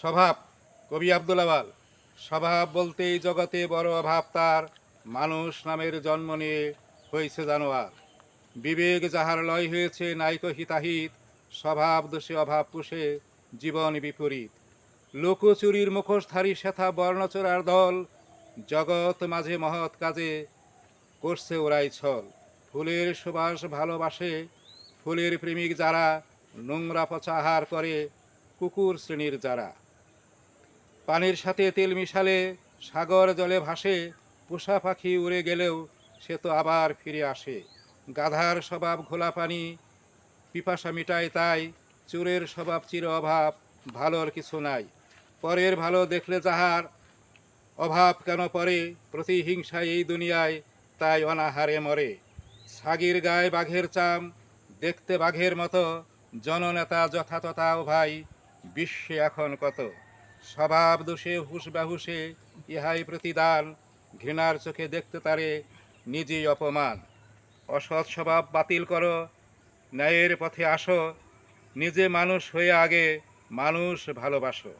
স্বভাব। কবি আব্দুল আওয়াল। স্বভাব বলতেই জগতে বড় অভাব তার, মানুষ নামের জন্ম নিয়ে হয়েছে জানোয়ার। বিবেক যাহার লয় হয়েছে নাইকো হিতাহিত, স্বভাব দোষে অভাব পুষে জীবন বিপরীত। লোকচুরির মুখোশধারী শেথা বর্ণচোরার দল, জগৎ মাঝে মহৎ কাজে করছে ওরাই ছল। ফুলের সুবাস ভালোবাসে ফুলের প্রেমিক যারা, নোংরা পচা আহার করে কুকুর শ্রেণীর যারা। পানির সাথে তেল মিশালে সাগর জলে ভাসে, পোষা পাখি উড়ে গেলেও সে তো আবার ফিরে আসে। গাধার স্বভাব ঘোলা পানি পিপাসা মিটায় তাই, চোরের স্বভাব চির অভাব ভালোর কিছু নাই। পরের ভালো দেখলে যাহার অভাব কেন পড়ে, প্রতিহিংসায় এই দুনিয়ায় তাই অনাহারে মরে। ছাগির গায়ে বাঘের চাম, দেখতে বাঘের মতো, জননেতা যথাতথাও ভাই বিশ্বে এখন কত। স্বভাব দোষে হুশ বাহুষে ইহাই প্রতিদান, ঘৃণার চোখে দেখতে তারে নিজেই অপমান। অসৎ স্বভাব বাতিল করো, ন্যায়ের পথে আসো, নিজে মানুষ হয়ে আগে মানুষ ভালোবাসো।